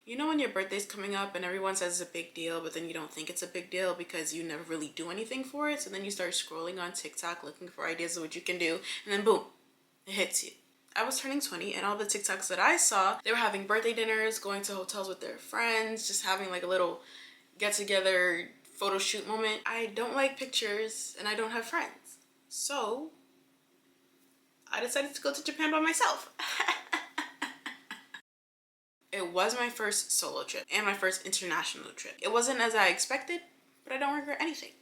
You know when your birthday's coming up and everyone says it's a big deal, but then you don't think it's a big deal because you never really do anything for it. So then you start scrolling on TikTok looking for ideas of what you can do, and then boom, it hits you. I was turning 20 and all the TikToks that I saw, they were having birthday dinners, going to hotels with their friends, just having like a little get together photo shoot moment. I don't like pictures and I don't have friends. So I decided to go to Japan by myself. It was my first solo trip and my first international trip. It wasn't as I expected, but I don't regret anything.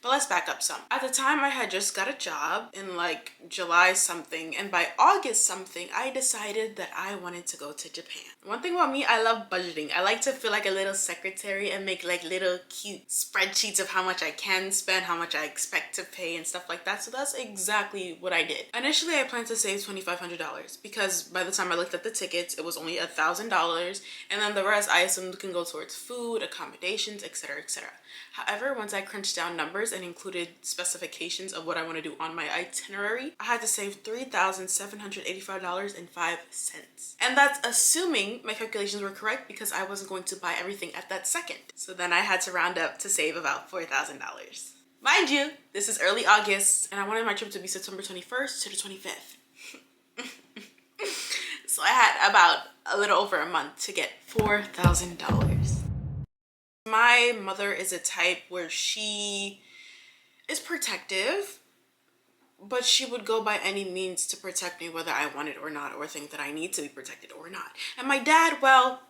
But let's back up some. At the time, I had just got a job in like July something, and by August something, I decided that I wanted to go to Japan. One thing about me, I love budgeting. I like to feel like a little secretary and make like little cute spreadsheets of how much I can spend, how much I expect to pay and stuff like that. So that's exactly what I did. Initially, I planned to save $2,500 because by the time I looked at the tickets, it was only $1,000, and then the rest I assumed can go towards food, accommodations, etc., etc. However, once I crunched down numbers and included specifications of what I want to do on my itinerary, I had to save $3,785.05. And that's assuming my calculations were correct because I wasn't going to buy everything at that second. So then I had to round up to save about $4,000. Mind you, this is early August and I wanted my trip to be September 21st to the 25th. So I had about a little over a month to get $4,000. My mother is a type where she is protective, but she would go by any means to protect me whether I want it or not, or think that I need to be protected or not. And my dad, well,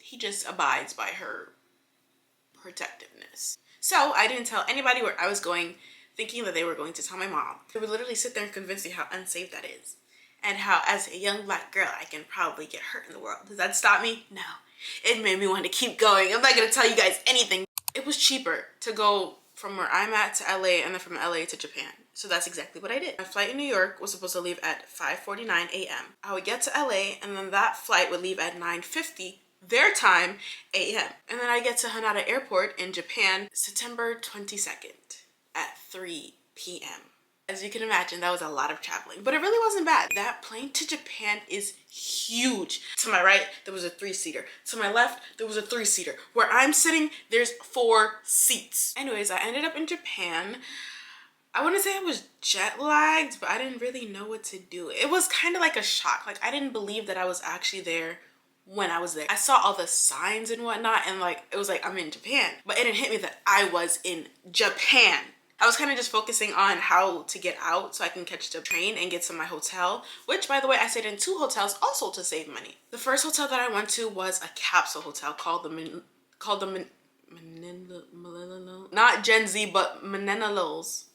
he just abides by her protectiveness. So I didn't tell anybody where I was going, thinking that they were going to tell my mom. They would literally sit there and convince me how unsafe that is, and how as a young Black girl I can probably get hurt in the world. Does that stop me? No. It made me want to keep going. I'm not going to tell you guys anything. It was cheaper to go from where I'm at to LA and then from LA to Japan. So that's exactly what I did. My flight in New York was supposed to leave at 5:49 a.m. I would get to LA and then that flight would leave at 9:50 their time a.m. And then I get to Haneda Airport in Japan September 22nd at 3 p.m. As you can imagine, that was a lot of traveling, but it really wasn't bad. That plane to Japan is huge. To my right, there was a 3-seater. To my left, there was a 3-seater. Where I'm sitting, there's 4 seats. Anyways, I ended up in Japan. I wouldn't say I was jet lagged, but I didn't really know what to do. It was kind of like a shock. Like, I didn't believe that I was actually there when I was there. I saw all the signs and whatnot, and like, it was like, I'm in Japan. But it didn't hit me that I was in Japan. I was kind of just focusing on how to get out so I can catch the train and get to my hotel, which, by the way, I stayed in 2 hotels also to save money. The first hotel that I went to was a capsule hotel called not Gen Z, but millennials.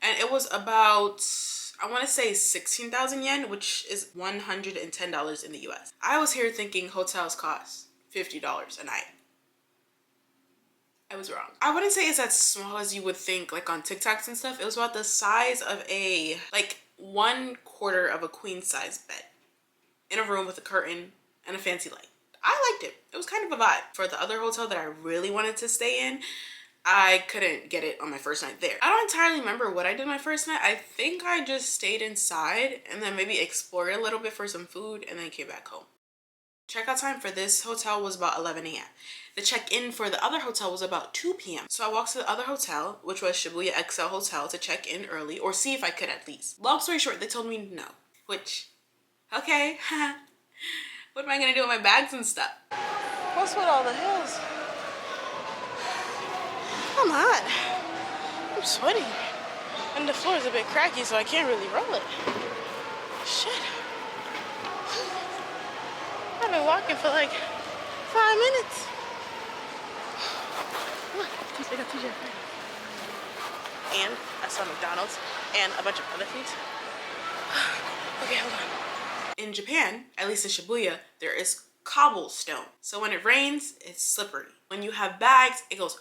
And it was about, I want to say 16,000 yen, which is $110 in the US. I was here thinking hotels cost $50 a night. I was wrong. I wouldn't say it's as small as you would think, like on TikToks and stuff. It was about the size of a, like 1/4 of a queen size bed in a room with a curtain and a fancy light. I liked it. It was kind of a vibe. For the other hotel that I really wanted to stay in, I couldn't get it on my first night there. I don't entirely remember what I did my first night. I think I just stayed inside and then maybe explored a little bit for some food and then came back home. Checkout time for this hotel was about 11 a.m. The check-in for the other hotel was about 2 p.m. So I walked to the other hotel, which was Shibuya XL Hotel, to check in early, or see if I could at least. Long story short, they told me no, which, okay, what am I gonna do with my bags and stuff? What's with all the hills? I'm hot. I'm sweaty. And the floor is a bit cracky, so I can't really roll it. Shit. I've been walking for like 5 minutes. Look, they got TJ. And I saw McDonald's and a bunch of other things. Okay, hold on. In Japan, at least in Shibuya, there is cobblestone. So when it rains, it's slippery. When you have bags, it goes.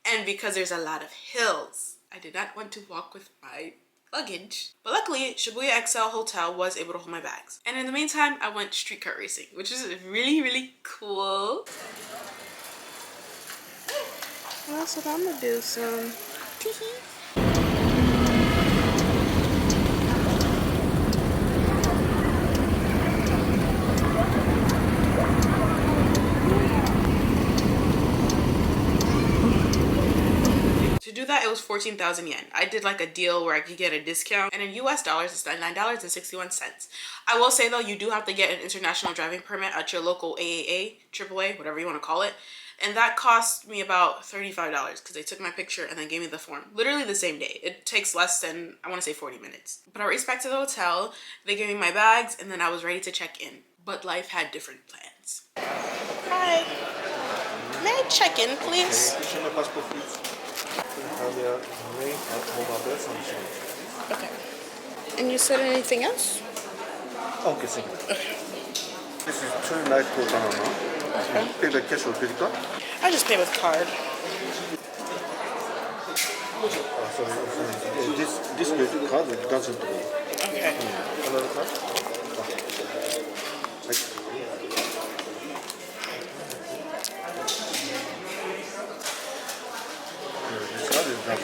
And because there's a lot of hills, I did not want to walk with my luggage. But luckily, Shibuya XL Hotel was able to hold my bags. And in the meantime, I went street kart racing, which is really, really cool. Well, so I'm gonna do some teehee. was 14,000 yen. I did like a deal where I could get a discount, and in US dollars it's $9.61. I will say though, you do have to get an international driving permit at your local AAA, AAA, whatever you want to call it. And that cost me about $35 because they took my picture and then gave me the form. Literally the same day. It takes less than, I want to say 40 minutes. But I raced back to the hotel. They gave me my bags and then I was ready to check in. But life had different plans. Hi. May I check in, please? Okay. And you said anything else? Okay, thank you. This is 2 night hotel now. Okay. Pay by cash or credit card? I just pay with card. Sorry. This credit card doesn't work. Okay. Another card? This card doesn't work.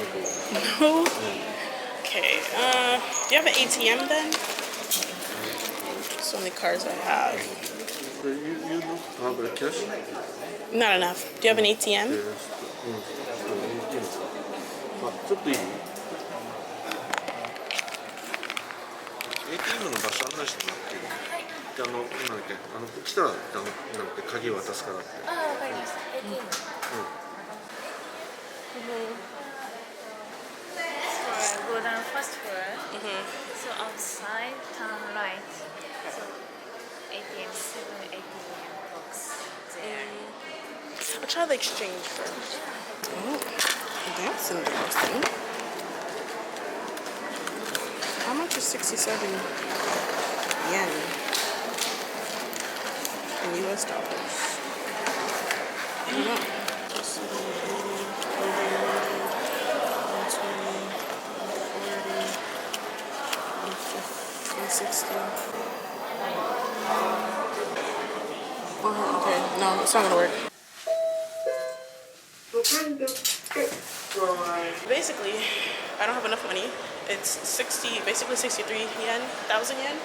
No? Okay. Do you have an ATM then? That's the only cards I have. You don't have a cash? Not enough. Do you have an ATM? Yes. ATM の場所案内してもらっていい？なんだっけ、来たらなんか鍵渡すからって。ああ、わかりました。ATM。So go down first floor. So outside, turn right. So ATM 780 box there. I'll try the exchange first. Oh, that's interesting. How much is 67 yen in US dollars? I don't know. 160. Okay, no, it's not gonna work. Basically, I don't have enough money. It's basically 63 yen, 1,000 yen.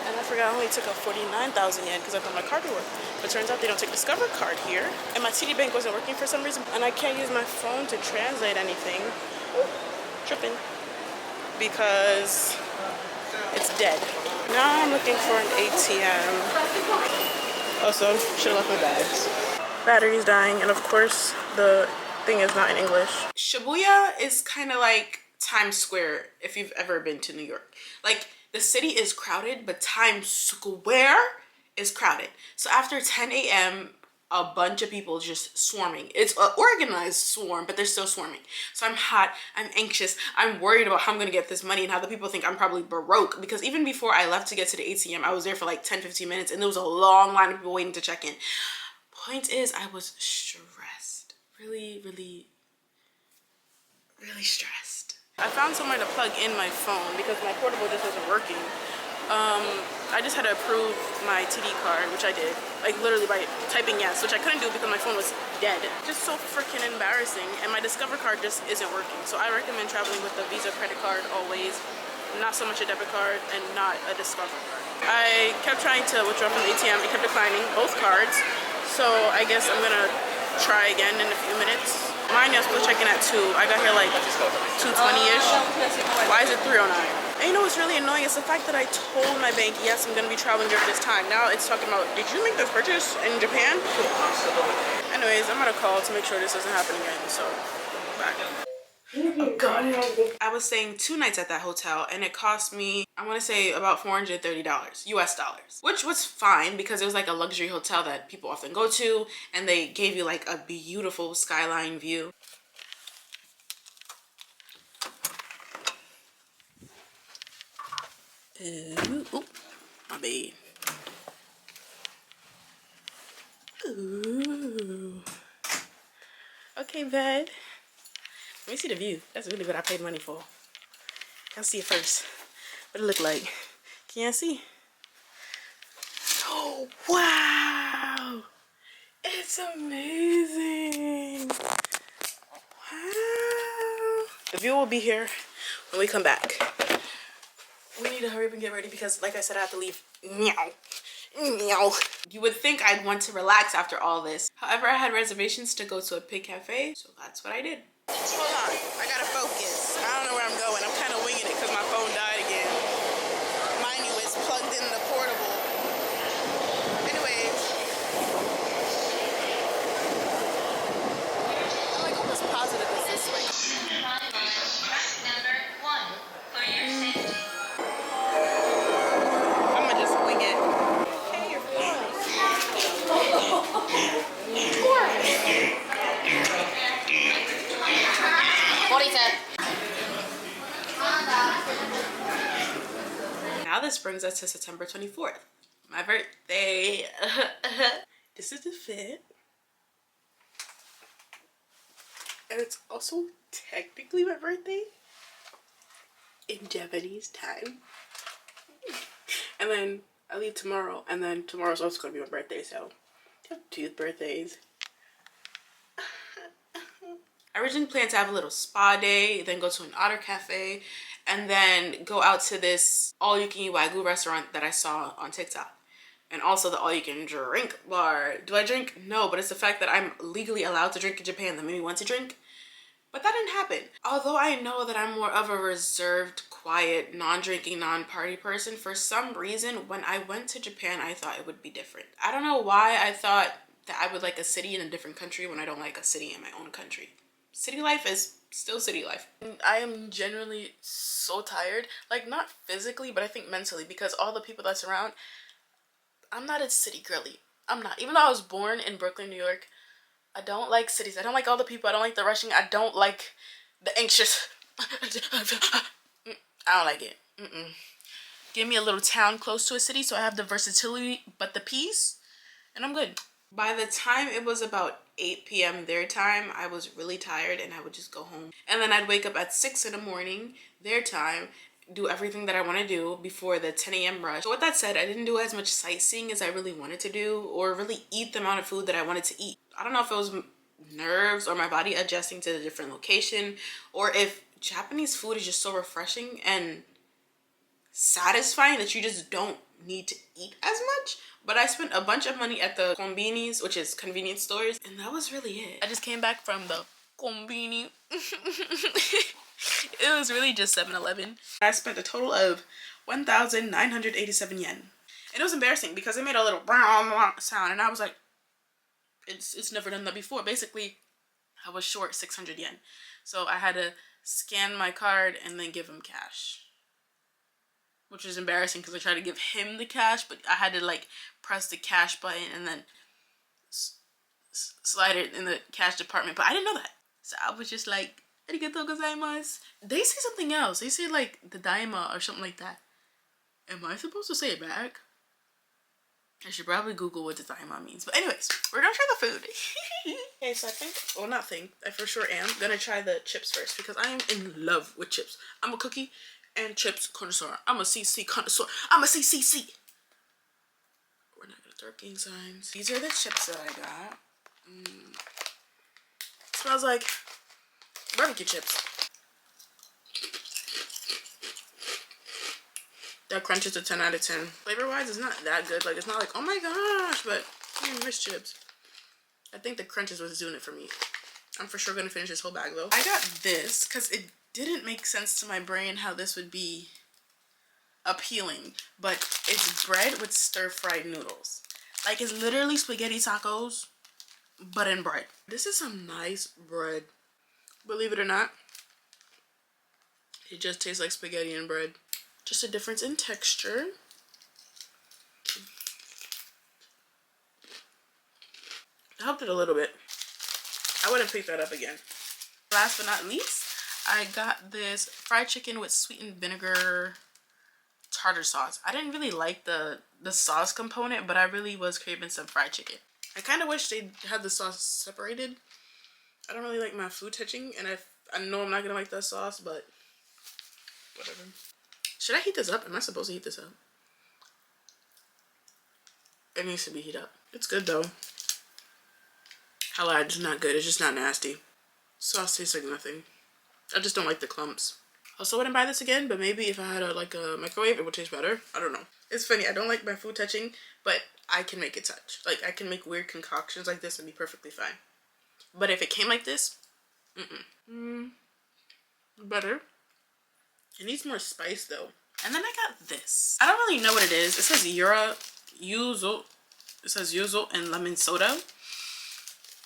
And I forgot I only took out 49,000 yen because I thought my card would work. But turns out they don't take Discover card here. And my TD Bank wasn't working for some reason. And I can't use my phone to translate anything. Oh, tripping. Because it's dead. Now I'm looking for an ATM. Also, should have left my bags. Battery's dying, and of course, the thing is not in English. Shibuya is kind of like Times Square if you've ever been to New York. Like, the city is crowded, but Times Square is crowded. So after 10 a.m., a bunch of people just swarming. It's an organized swarm, but they're still swarming. So I'm hot, I'm anxious, I'm worried about how I'm gonna get this money and how the people think I'm probably broke, because even before I left to get to the ATM, I was there for like 10-15 minutes and there was a long line of people waiting to check in. Point is, I was stressed. Really stressed. I found somewhere to plug in my phone because my portable just wasn't working. I just had to approve my TD card, which I did, like literally by typing yes, which I couldn't do because my phone was dead. Just so freaking embarrassing, and my Discover card just isn't working. So I recommend traveling with a Visa credit card always, not so much a debit card and not a Discover card. I kept trying to withdraw from the ATM, it kept declining, both cards. So I guess I'm gonna try again in a few minutes. Mine, I was supposed to check in at 2. I got here like 2:20-ish. Why is it 3:09? And you know what's really annoying is the fact that I told my bank, yes, I'm gonna be traveling during this time. Now it's talking about, did you make this purchase in Japan? Anyways, I'm gonna call to make sure this doesn't happen again, so bye. Oh God. I was staying 2 nights at that hotel and it cost me, I want to say about $430 US dollars, which was fine because it was like a luxury hotel that people often go to, and they gave you like a beautiful skyline view. Ooh, my bad. Ooh. Okay, bed. Let me see the view. That's really what I paid money for. I'll see it first. What it look like. Can you see? Oh, wow. It's amazing. Wow. The view will be here when we come back. We need to hurry up and get ready because, like I said, I have to leave. Meow. Meow. You would think I'd want to relax after all this. However, I had reservations to go to a pig cafe, so that's what I did. Hold on, I gotta focus. I don't know where I'm going. I'm kind of winging it because my phone died again. Mind you, it's plugged in the portable. Anyways, I'm like almost positive it's this way. Number 1 for your safety. I'm gonna just wing it. Okay, you're close. Now this brings us to September 24th, my birthday. This is the fit. And it's also technically my birthday in Japanese time. And then I leave tomorrow, and then tomorrow's also gonna be my birthday, so I have 2 birthdays. I originally planned to have a little spa day, then go to an otter cafe, and then go out to this all-you-can-eat Wagyu restaurant that I saw on TikTok. And also the all-you-can-drink bar. Do I drink? No, but it's the fact that I'm legally allowed to drink in Japan that made me want to drink. But that didn't happen. Although I know that I'm more of a reserved, quiet, non-drinking, non-party person, for some reason, when I went to Japan, I thought it would be different. I don't know why I thought that I would like a city in a different country when I don't like a city in my own country. City life is still city life. I am genuinely so tired. Like, not physically, but I think mentally, because all the people that's around, I'm not a city girly. I'm not. Even though I was born in Brooklyn, New York, I don't like cities. I don't like all the people. I don't like the rushing. I don't like the anxious. I don't like it. Give me a little town close to a city so I have the versatility but the peace, and I'm good. By the time it was about 8 p.m. their time, I was really tired and I would just go home. And then I'd wake up at 6 in the morning, their time, do everything that I want to do before the 10 a.m. rush. So with that said, I didn't do as much sightseeing as I really wanted to do, or really eat the amount of food that I wanted to eat. I don't know if it was nerves or my body adjusting to the different location, or if Japanese food is just so refreshing and satisfying that you just don't need to eat as much. But I spent a bunch of money at the Conbinis, which is convenience stores, and that was really it. I just came back from the Conbini. It was really just 7-Eleven. I spent a total of 1,987 yen. And it was embarrassing because it made a little brown sound, and I was like, it's never done that before. Basically, I was short 600 yen. So I had to scan my card and then give him cash, which was embarrassing because I tried to give him the cash, but I had to like press the cash button and then slide it in the cash department. But I didn't know that, so I was just like, arigatou gozaimasu. They say something else. They say like the daima or something like that. Am I supposed to say it back? I should probably Google what the daima means. But anyways, we're gonna try the food. Okay, so I think, well, not think, I for sure am gonna try the chips first because I am in love with chips. I'm a cookie and chips connoisseur. I'm a CC connoisseur. I'm a CCC. We're not gonna start gang signs. These are the chips that I got. Smells like barbecue chips. That crunch is a 10 out of 10. Flavor wise, it's not that good. Like, it's not like, oh my gosh, but I miss chips. I think the crunch is what's doing it for me. I'm for sure gonna finish this whole bag though. I got this because it didn't make sense to my brain how this would be appealing, but it's bread with stir-fried noodles. Like, it's literally spaghetti tacos, but in bread. This is some nice bread. Believe it or not, it just tastes like spaghetti and bread. Just a difference in texture. I helped it a little bit. I wouldn't pick that up again. Last but not least, I got this fried chicken with sweetened vinegar tartar sauce. I didn't really like the sauce component, but I really was craving some fried chicken. I kind of wish they had the sauce separated. I don't really like my food touching, and I know I'm not gonna like that sauce, but whatever. Should I heat this up? Am I supposed to heat this up? It needs to be heated up. It's good though. I lied, it's not good. It's just not nasty. Sauce tastes like nothing. I just don't like the clumps. Also wouldn't buy this again, but maybe if I had a microwave, it would taste better. I don't know. It's funny, I don't like my food touching, but I can make it touch. Like, I can make weird concoctions like this and be perfectly fine. But if it came like this, Better. It needs more spice though. And then I got this. I don't really know what it is. It says yuzu. It says yuzu and lemon soda.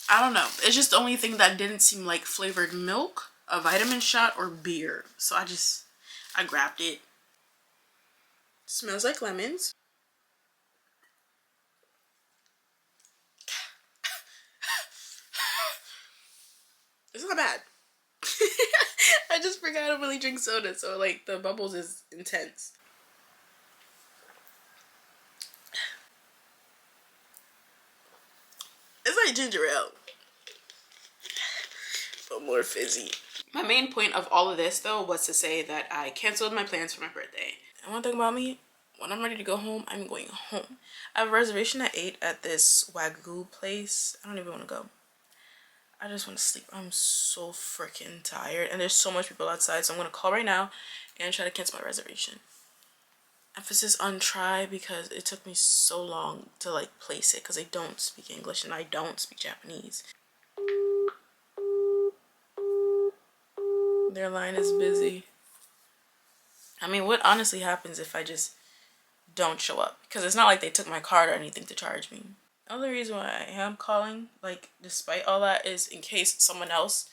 I don't know. It's just the only thing that didn't seem like flavored milk, a vitamin shot, or beer. So I grabbed it. Smells like lemons. It's not bad. I just forgot I don't really drink soda, so like the bubbles is intense. It's like ginger ale, but more fizzy. My main point of all of this though was to say that I canceled my plans for my birthday. And one thing about me, when I'm ready to go home, I'm going home. I have a reservation at 8 at this Wagyu place. I don't even want to go. I just want to sleep. I'm so freaking tired and there's so much people outside, so I'm going to call right now and try to cancel my reservation. Emphasis on try because it took me so long to like place it because I don't speak English and I don't speak Japanese. Their line is busy. I mean, what honestly happens if I just don't show up? Because it's not like they took my card or anything to charge me. The only reason why I am calling, like, despite all that, is in case someone else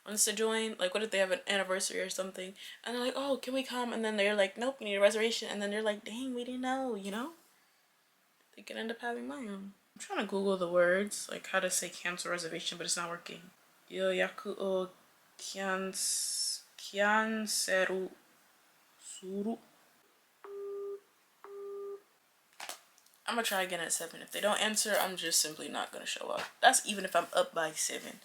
wants to join. Like, what if they have an anniversary or something and they're like, oh, can we come? And then they're like, nope, we need a reservation. And then they're like, dang, we didn't know, you know? They could end up having my own. I'm trying to Google the words, like how to say cancel reservation, but it's not working. Yoyaku o canceru suru. I'm gonna try again at 7. If they don't answer, I'm just simply not gonna show up. That's even if I'm up by 7.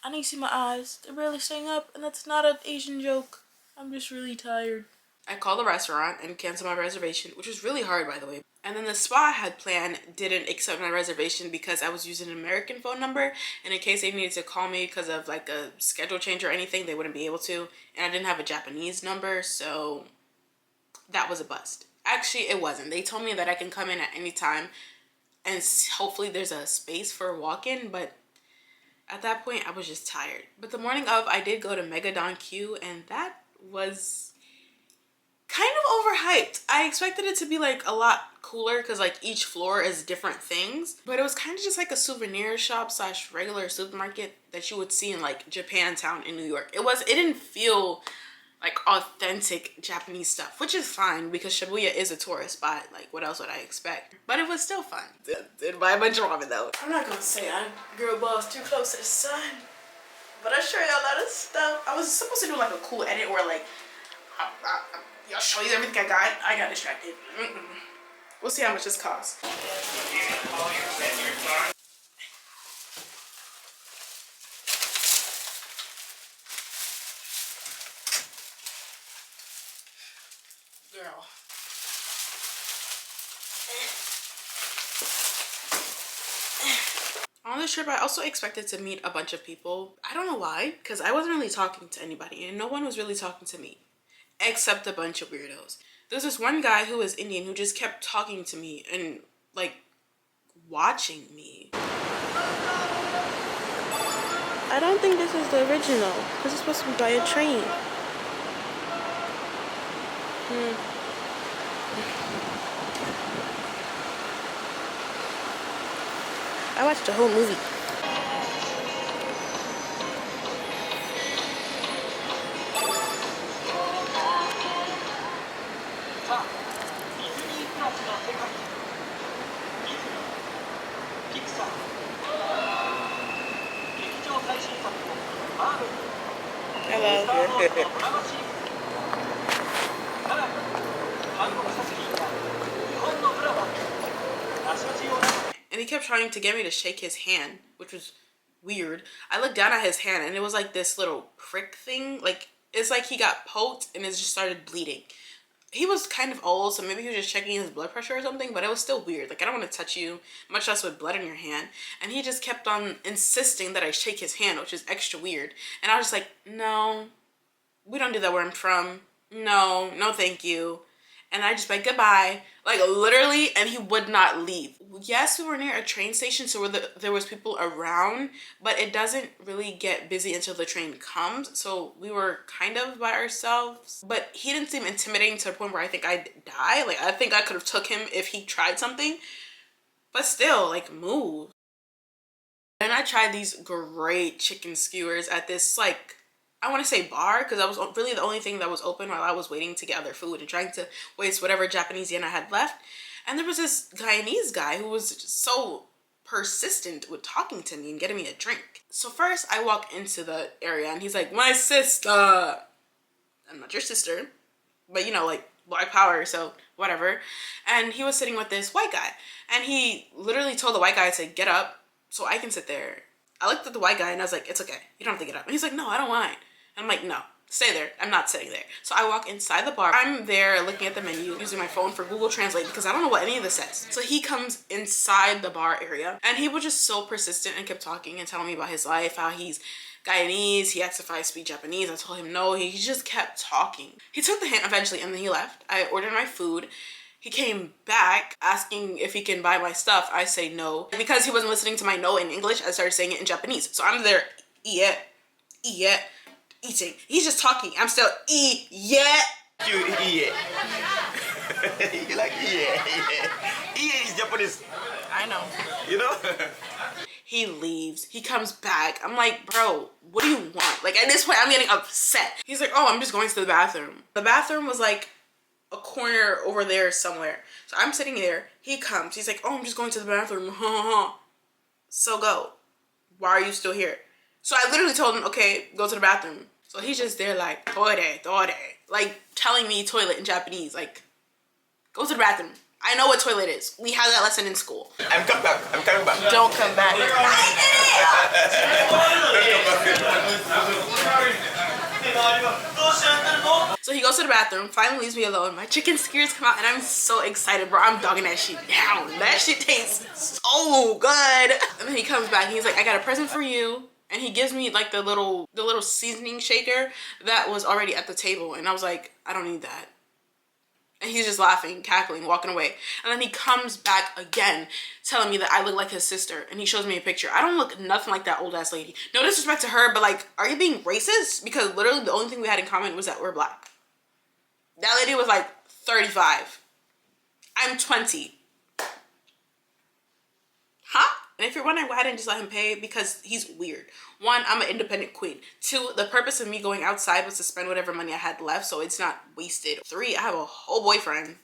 I need to see my eyes. They're barely staying up, and that's not an Asian joke. I'm just really tired. I called the restaurant and canceled my reservation, which was really hard, by the way. And then the spa I had planned didn't accept my reservation because I was using an American phone number, and in case they needed to call me because of like a schedule change or anything, they wouldn't be able to. And I didn't have a Japanese number, so that was a bust. Actually, it wasn't. They told me that I can come in at any time and hopefully there's a space for a walk-in, but at that point I was just tired. But the morning of, I did go to Megadon Q, and that was kind of overhyped. I expected it to be like a lot cooler because like each floor is different things, but it was kind of just like a souvenir shop / regular supermarket that you would see in like Japantown in New York. It didn't feel like authentic Japanese stuff, which is fine because Shibuya is a tourist spot. Like, what else would I expect? But it was still fun. Did buy a bunch of ramen though. I'm not gonna say I girl boss too close to the sun, but I show you a lot of stuff. I was supposed to do like a cool edit where like I'll show you everything I got. I got distracted. We'll see how much this costs. Girl. On this trip, I also expected to meet a bunch of people. I don't know why, because I wasn't really talking to anybody and no one was really talking to me except a bunch of weirdos. There's this one guy who was Indian who just kept talking to me and like watching me. I don't think this is the original because it's supposed to be by a train. I watched the whole movie. And he kept trying to get me to shake his hand, which was weird. I looked down at his hand and it was like this little prick thing. Like, it's like he got poked and it just started bleeding. He was kind of old, so maybe he was just checking his blood pressure or something, but it was still weird. Like, I don't want to touch you, much less with blood in your hand. And he just kept on insisting that I shake his hand, which is extra weird. And I was just like, no, we don't do that where I'm from. No, no thank you. and I just begged goodbye, like literally, and he would not leave. Yes, we were near a train station, so there was people around, but it doesn't really get busy until the train comes, so we were kind of by ourselves. But he didn't seem intimidating to the point where I think I'd die. Like, I think I could have took him if he tried something, but still, like, move. And I tried these great chicken skewers at this, like, I want to say bar, because that was really the only thing that was open while I was waiting to get other food and trying to waste whatever Japanese yen I had left. And there was this Guyanese guy who was just so persistent with talking to me and getting me a drink. So first I walk into the area and he's like, my sister. I'm not your sister, but you know, like, black power, so whatever. And he was sitting with this white guy, and he literally told the white guy to get up so I can sit there. I looked at the white guy and I was like, it's okay, you don't have to get up. And he's like, no, I don't mind. And I'm like, no, stay there. I'm not sitting there. So I walk inside the bar. I'm there looking at the menu, using my phone for Google Translate because I don't know what any of this says. So he comes inside the bar area, and he was just so persistent and kept talking and telling me about his life, how he's Guyanese. He asked if I speak Japanese. I told him no. He just kept talking. He took the hint eventually, and then he left. I ordered my food. He came back asking if he can buy my stuff. I say no. Because he wasn't listening to my no in English, I started saying it in Japanese. So I'm there, eat, eating. He's just talking. I'm still, eat. You eat. You like Iie is Japanese. I know. You know? He leaves. He comes back. I'm like, bro, what do you want? Like, at this point, I'm getting upset. He's like, oh, I'm just going to the bathroom. The bathroom was like a corner over there somewhere. So I'm sitting there. He comes. He's like, oh, I'm just going to the bathroom. So go. Why are you still here? So I literally told him, okay, go to the bathroom. So he's just there like, toilet, like telling me toilet in Japanese. Like, go to the bathroom. I know what toilet is. We had that lesson in school. I'm coming back. Don't come back. So he goes to the bathroom, finally leaves me alone. My chicken skewers come out and I'm so excited, bro. I'm dogging that shit down. That shit tastes so good. And then he comes back and he's like, I got a present for you. And he gives me like the little seasoning shaker that was already at the table. And I was like, I don't need that. And he's just laughing, cackling, walking away. And then he comes back again, telling me that I look like his sister. And he shows me a picture. I don't look nothing like that old ass lady. No disrespect to her, but like, are you being racist? Because literally the only thing we had in common was that we're black. That lady was like 35. I'm 20. Huh? And if you're wondering why I didn't just let him pay, because he's weird. One, I'm an independent queen. Two, the purpose of me going outside was to spend whatever money I had left, so it's not wasted. Three, I have a whole boyfriend.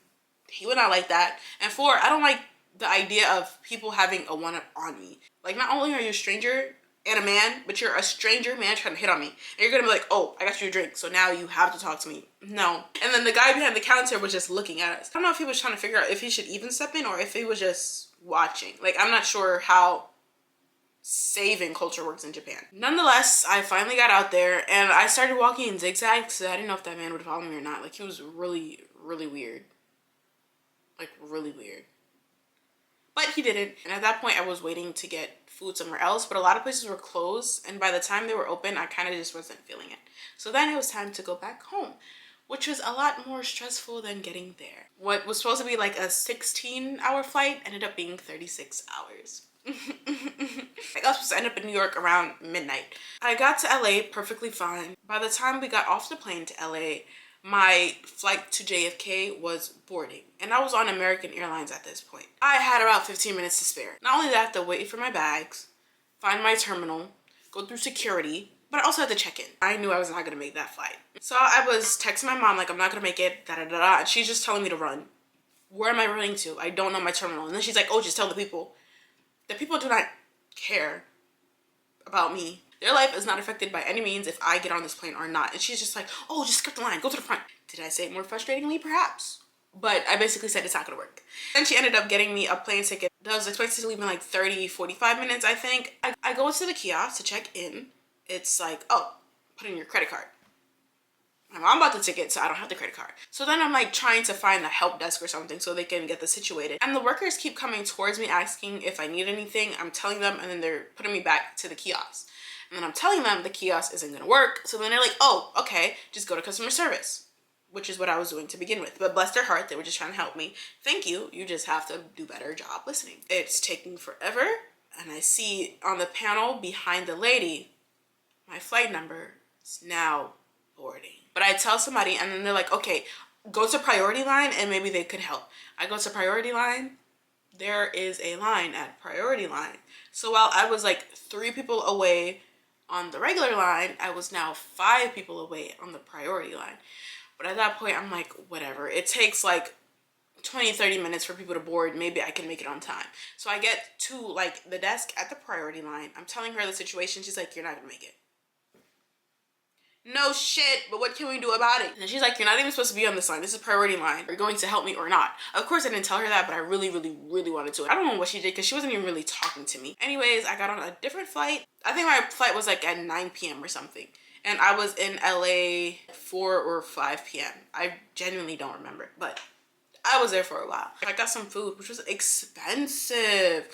He would not like that. And four, I don't like the idea of people having a one-up on me. Like, not only are you a stranger and a man, but you're a stranger man trying to hit on me. And you're gonna be like, oh, I got you a drink, so now you have to talk to me. No. And then the guy behind the counter was just looking at us. I don't know if he was trying to figure out if he should even step in or if he was just watching. Like, I'm not sure how saving culture works in Japan. Nonetheless, I finally got out there and I started walking in zigzags because I didn't know if that man would follow me or not. Like, he was really, really weird. Like, really weird. But he didn't. And at that point, I was waiting to get food somewhere else, but a lot of places were closed. And by the time they were open, I kind of just wasn't feeling it. So then it was time to go back home, which was a lot more stressful than getting there. What was supposed to be like a 16-hour flight ended up being 36 hours. Like, I was supposed to end up in New York around midnight. I got to LA perfectly fine. By the time we got off the plane to LA, my flight to JFK was boarding. And I was on American Airlines at this point. I had about 15 minutes to spare. Not only did I have to wait for my bags, find my terminal, go through security, but I also had to check in. I knew I was not gonna make that flight. So I was texting my mom like, I'm not gonna make it, da-da-da-da. And she's just telling me to run. Where am I running to? I don't know my terminal. And then she's like, oh, just tell the people. The people do not care about me. Their life is not affected by any means if I get on this plane or not. And she's just like, oh, just skip the line, go to the front. Did I say it more frustratingly? Perhaps. But I basically said it's not gonna work. Then she ended up getting me a plane ticket that was expected to leave in like 30, 45 minutes, I think. I go to the kiosk to check in. It's like, oh, put in your credit card. My mom bought the ticket, so I don't have the credit card. So then I'm like trying to find the help desk or something so they can get this situated. And the workers keep coming towards me asking if I need anything. I'm telling them, and then they're putting me back to the kiosk. And then I'm telling them the kiosk isn't gonna work. So then they're like, oh, okay, just go to customer service. which is what I was doing to begin with. But bless their heart, they were just trying to help me. Thank you. You just have to do a better job listening. It's taking forever. And I see on the panel behind the lady, my flight number is now boarding. But I tell somebody and then they're like, okay, go to priority line and maybe they could help. I go to priority line. There is a line at priority line. So while I was like 3 people away on the regular line, I was now 5 people away on the priority line. But at that point, I'm like, whatever. It takes like 20-30 minutes for people to board. Maybe I can make it on time. So I get to like the desk at the priority line. I'm telling her the situation. She's like, you're not gonna make it. No shit, but what can we do about it? And she's like, you're not even supposed to be on this line. This is priority line. Are you going to help me or not? Of course, I didn't tell her that, but I really wanted to. I don't know what she did because she wasn't even really talking to me. Anyways, I got on a different flight. I think my flight was like at 9 p.m. or something. And I was in LA 4 or 5 p.m. I genuinely don't remember, but I was there for a while. I got some food, which was expensive.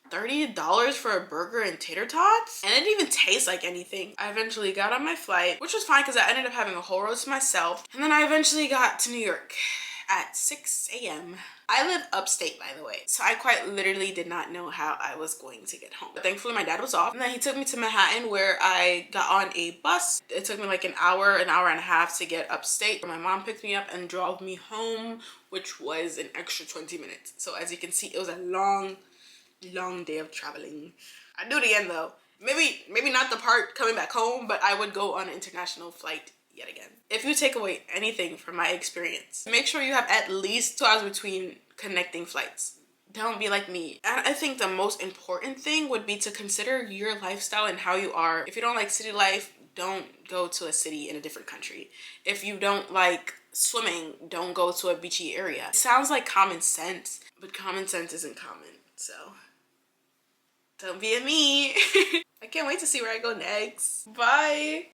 $30 for a burger and tater tots, and it didn't even taste like anything. I eventually got on my flight, which was fine because I ended up having a whole roast to myself, and then I eventually got to New York at 6 a.m. I live upstate, by the way, so I quite literally did not know how I was going to get home. But thankfully my dad was off, and then he took me to Manhattan where I got on a bus. It took me like an hour and a half to get upstate. My mom picked me up and drove me home, which was an extra 20 minutes. So as you can see, it was a long day of traveling. I'd do it again though. Maybe not the part coming back home, but I would go on an international flight yet again. If you take away anything from my experience, make sure you have at least 2 hours between connecting flights. Don't be like me. And I think the most important thing would be to consider your lifestyle and how you are. If you don't like city life, don't go to a city in a different country. If you don't like swimming, don't go to a beachy area. It sounds like common sense, but common sense isn't common. So don't be a me. I can't wait to see where I go next. Bye.